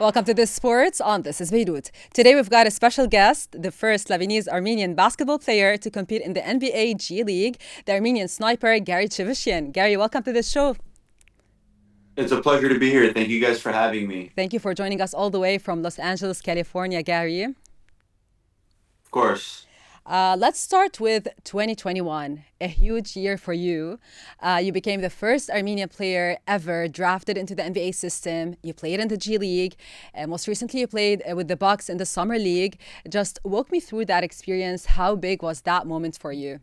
Welcome to This Sports on This is Beirut. Today we've got a special guest, the first Lebanese Armenian basketball player to compete in the NBA GLeague, the Armenian sniper Gary Chivichyan. Gary, welcome to the show. It's a pleasure to be here. Thank you guys for having me. Thank you for joining us all the way from Los Angeles, California, Gary. Of course. Let's start with 2021, a huge year for you. You became the first Armenian player ever drafted into the NBA system. You played in the G League, and most recently you played with the Bucks in the Summer League. Just walk me through that experience. How big was that moment for you?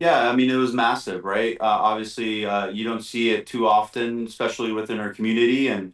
Yeah, I mean, it was massive, right? Obviously, you don't see it too often, especially within our community. And,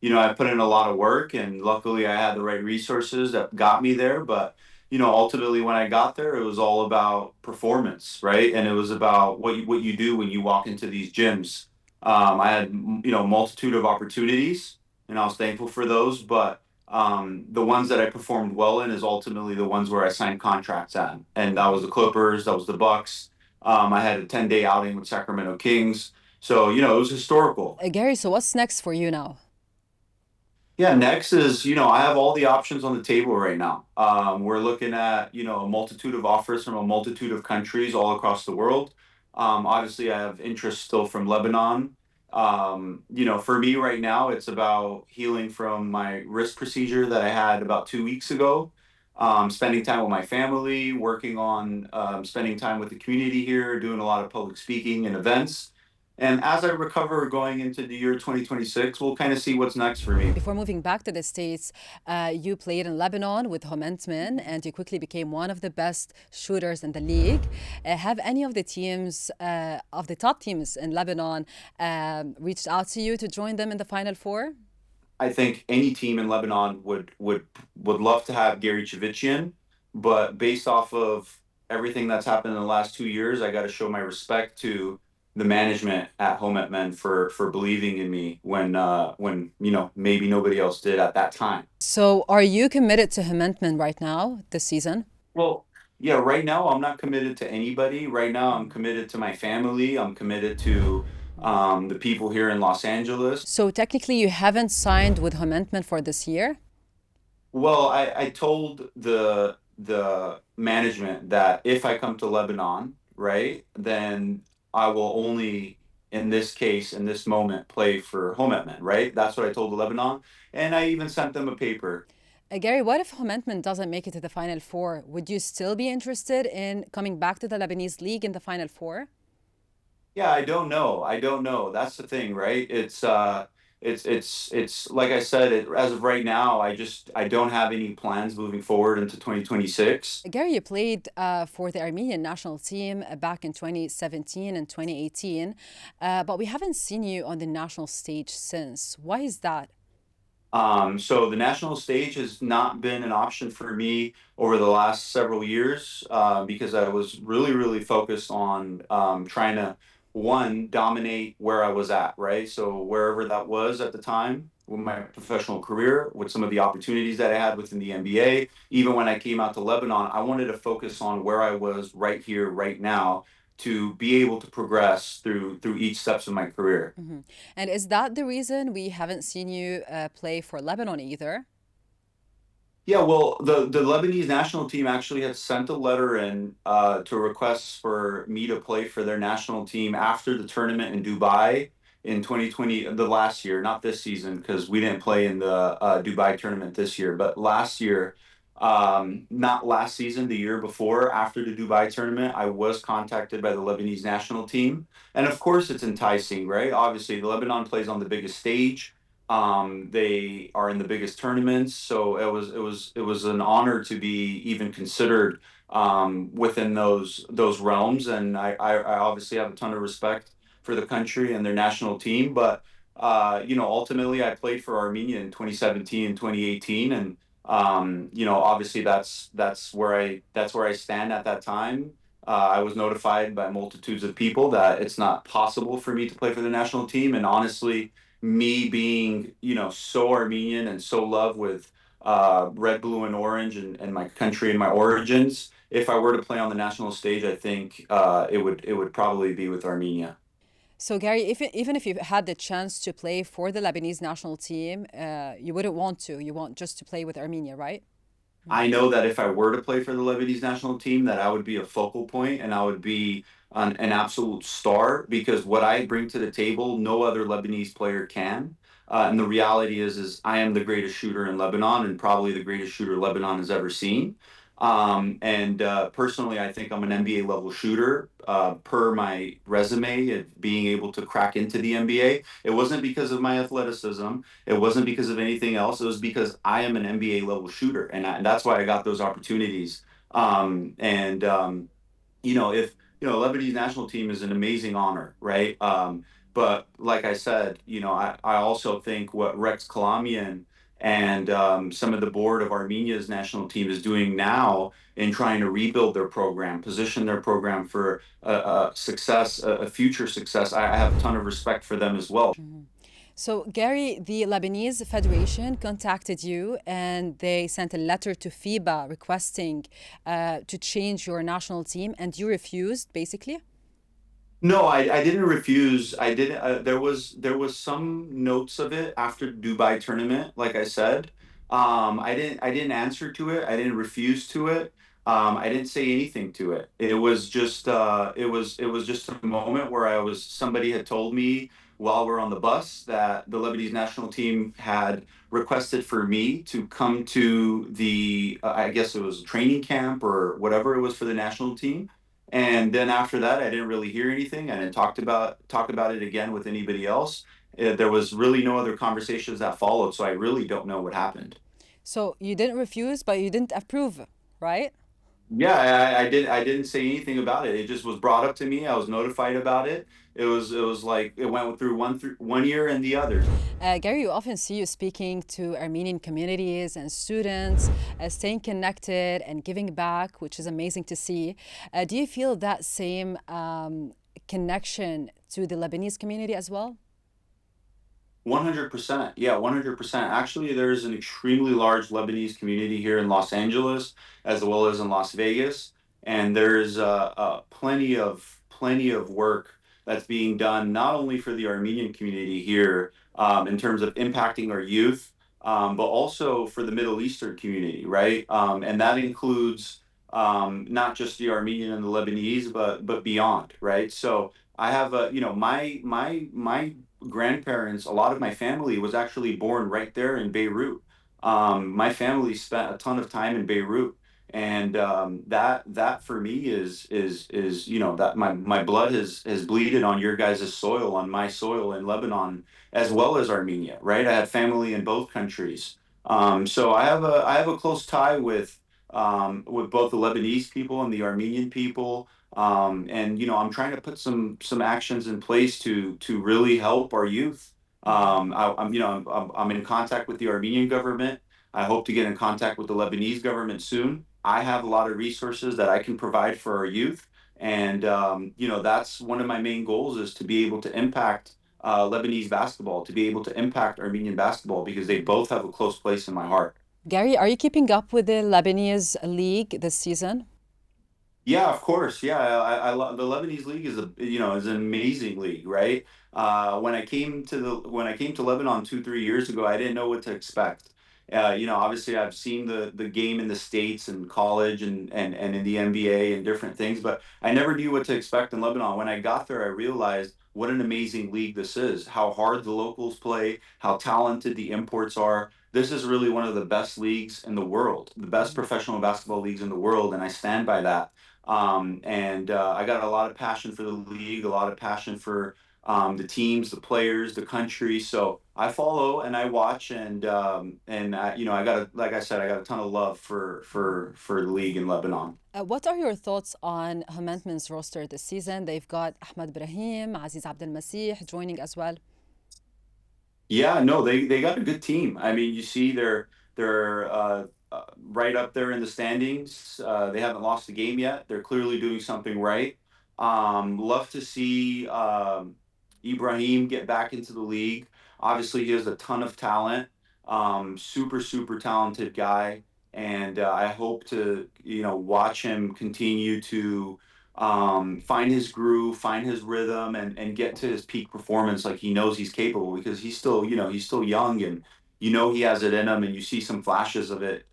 I put in a lot of work, and luckily I had the right resources that got me there. But, ultimately when I got there, it was all about performance, right? And it was about what you do when you walk into these gyms. I had, multitude of opportunities, and I was thankful for those. But the ones that I performed well in is ultimately the ones where I signed contracts at. And that was the Clippers, that was the Bucks. I had a 10-day outing with Sacramento Kings. So, it was historical. Gary, so what's next for you now? Yeah, next is, I have all the options on the table right now. We're looking at, a multitude of offers from a multitude of countries all across the world. Obviously, I have interest still from Lebanon. For me right now, it's about healing from my wrist procedure that I had about 2 weeks ago. Spending time with my family, working on spending time with the community here, doing a lot of public speaking and events. And as I recover going into the year 2026, we'll kind of see what's next for me. Before moving back to the States, you played in Lebanon with Homenetmen and you quickly became one of the best shooters in the league. Have any of the teams, of the top teams in Lebanon, reached out to you to join them in the Final Four? I think any team in Lebanon would love to have Gary Chivichyan, but based off of everything that's happened in the last 2 years, I got to show my respect to the management at Homenetmen for believing in me when maybe nobody else did at that time. So, are you committed to Homenetmen right now, this season? Well, yeah, right now I'm not committed to anybody. Right now I'm committed to my family. I'm committed to the people here in Los Angeles. So, technically, you haven't signed with Homenetmen for this year? Well, I told the management that if I come to Lebanon, right, then I will only, in this case, in this moment, play for Homenetmen, right? That's what I told the Lebanon, and I even sent them a paper. Gary, what if Homenetmen doesn't make it to the Final Four? Would you still be interested in coming back to the Lebanese League in the Final Four? Yeah, I don't know. I don't know. That's the thing, right? It's like I said, as of right now, I don't have any plans moving forward into 2026. Gary, you played for the Armenian national team back in 2017 and 2018, but we haven't seen you on the national stage since. Why is that? So the national stage has not been an option for me over the last several years because I was really, really focused on trying to, one, dominate where I was at, right? So wherever that was at the time with my professional career, with some of the opportunities that I had within the NBA, even when I came out to Lebanon, I wanted to focus on where I was right here, right now, to be able to progress through each steps of my career. Mhm. And is that the reason we haven't seen you play for Lebanon either? Yeah, well, the Lebanese national team actually had sent a letter in to request for me to play for their national team after the tournament in Dubai in 2020, the last year, not this season, because we didn't play in the Dubai tournament this year, but last year, not last season, the year before, after the Dubai tournament, I was contacted by the Lebanese national team. And of course, it's enticing, right? Obviously, the Lebanon plays on the biggest stage. They are in the biggest tournaments, so it was an honor to be even considered within those realms. And I obviously have a ton of respect for the country and their national team. But ultimately, I played for Armenia in 2017 and 2018, and obviously that's where I stand at that time. I was notified by multitudes of people that it's not possible for me to play for the national team, and honestly me being, so Armenian and so loved with red, blue, and orange and my country and my origins. If I were to play on the national stage, I think it would probably be with Armenia. So, Gary, even if you had the chance to play for the Lebanese national team, you wouldn't want to. You want just to play with Armenia, right? I know that if I were to play for the Lebanese national team, that I would be a focal point and I would be an absolute star because what I bring to the table, no other Lebanese player can. And the reality is I am the greatest shooter in Lebanon and probably the greatest shooter Lebanon has ever seen. And personally, I think I'm an NBA level shooter per my resume of being able to crack into the NBA. It wasn't because of my athleticism. It wasn't because of anything else. It was because I am an NBA level shooter, and that's why I got those opportunities. And if Lebanese national team is an amazing honor, right? But like I said, I also think what Rex Kalamian and some of the board of Armenia's national team is doing now in trying to rebuild their program, position their program for success, a future success. I have a ton of respect for them as well. So, Gary, the Lebanese Federation contacted you and they sent a letter to FIBA requesting to change your national team, and you refused, basically. No, I didn't refuse. I didn't. There was some notes of it after the Dubai tournament. Like I said, I didn't answer to it. I didn't refuse to it. I didn't say anything to it. It was just a moment where somebody had told me while we're on the bus that the Lebanese national team had requested for me to come to I guess it was a training camp or whatever it was for the national team. And then after that, I didn't really hear anything. I didn't talk about it again with anybody else. There was really no other conversations that followed, so I really don't know what happened. So, you didn't refuse, but you didn't approve, right? Yeah, I didn't say anything about it. It just was brought up to me. I was notified about it. It was like it went through one ear and the other. Gary, you often see you speaking to Armenian communities and students, staying connected and giving back, which is amazing to see. Do you feel that same connection to the Lebanese community as well? 100%. Yeah, 100%. Actually, there's an extremely large Lebanese community here in Los Angeles as well as in Las Vegas, and there's plenty of work that's being done not only for the Armenian community here in terms of impacting our youth, but also for the Middle Eastern community, right? And that includes not just the Armenian and the Lebanese, but beyond, right? So I have my grandparents, a lot of my family was actually born right there in Beirut. My family spent a ton of time in Beirut, and that for me is that my blood has bleeded on your guys' soil, on my soil in Lebanon, as well as Armenia, right? I had family in both countries, so I have a close tie with both the Lebanese people and the Armenian people. And I'm trying to put some actions in place to really help our youth. I'm in contact with the Armenian government. I hope to get in contact with the Lebanese government soon. I have a lot of resources that I can provide for our youth, and that's one of my main goals is to be able to impact Lebanese basketball, to be able to impact Armenian basketball because they both have a close place in my heart. Gary, are you keeping up with the Lebanese League this season? Yeah, of course. Yeah, the Lebanese league is an amazing league, right? When I came to Lebanon 2 3 years ago, I didn't know what to expect. Obviously, I've seen the game in the States and college and in the NBA and different things, but I never knew what to expect in Lebanon. When I got there, I realized what an amazing league this is, how hard the locals play, how talented the imports are. This is really one of the best leagues in the world, the best professional basketball leagues in the world, and I stand by that. And I got a lot of passion for the league, a lot of passion for the teams, the players, the country. So I follow and I watch, I got like I said, I got a ton of love for the league in Lebanon. What are your thoughts on Homenetmen's roster this season? They've got Ahmed Ibrahim, Aziz Abdel Masih joining as well. Yeah, no, they got a good team. I mean, you see they're right up there in the standings. They haven't lost a game yet. They're clearly doing something right. Love to see Ibrahim get back into the league. Obviously, he has a ton of talent. Super, super talented guy, and I hope to watch him continue to find his groove, find his rhythm, and get to his peak performance like he knows he's capable because he's still, he's still young and he has it in him and you see some flashes of it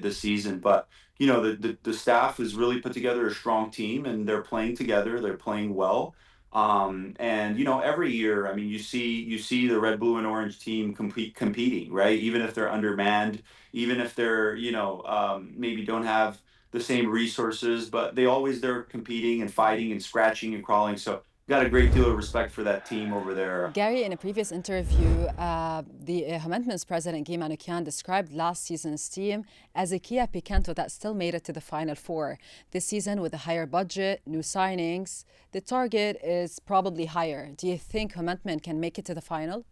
this season. But the staff has really put together a strong team and they're playing together, they're playing well. And every year, I mean, you see the red, blue, and orange team competing, right? Even if they're undermanned, even if they're maybe don't have the same resources, but they're competing and fighting and scratching and crawling. So got a great deal of respect for that team over there. Gary, in a previous interview, the Homenetmen's president, Guy Manoukian, described last season's team as a Kia Picanto that still made it to the Final Four. This season, with a higher budget, new signings, the target is probably higher. Do you think Homenetmen can make it to the final?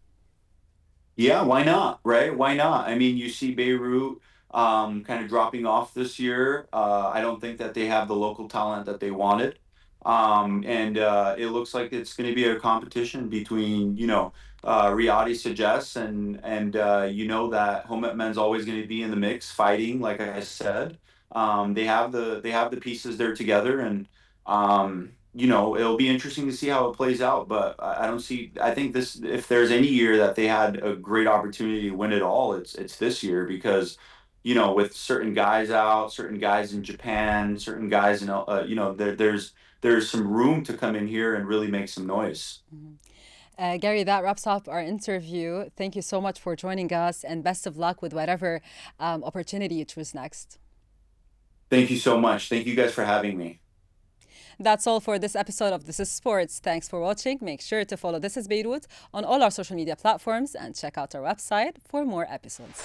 Yeah, why not? Right? Why not? I mean, you see Beirut kind of dropping off this year. I don't think that they have the local talent that they wanted. And it looks like it's going to be a competition between, Riyadi suggests and that Hometmen's always going to be in the mix fighting, like I said. They have the pieces there together and it'll be interesting to see how it plays out, but I don't see. I think this, if there's any year that they had a great opportunity to win it all, it's this year because, with certain guys out, certain guys in Japan, certain guys in, there's some room to come in here and really make some noise. Gary, that wraps up our interview. Thank you so much for joining us and best of luck with whatever opportunity you choose next. Thank you so much. Thank you guys for having me. That's all for this episode of This is Sports. Thanks for watching. Make sure to follow This is Beirut on all our social media platforms and check out our website for more episodes.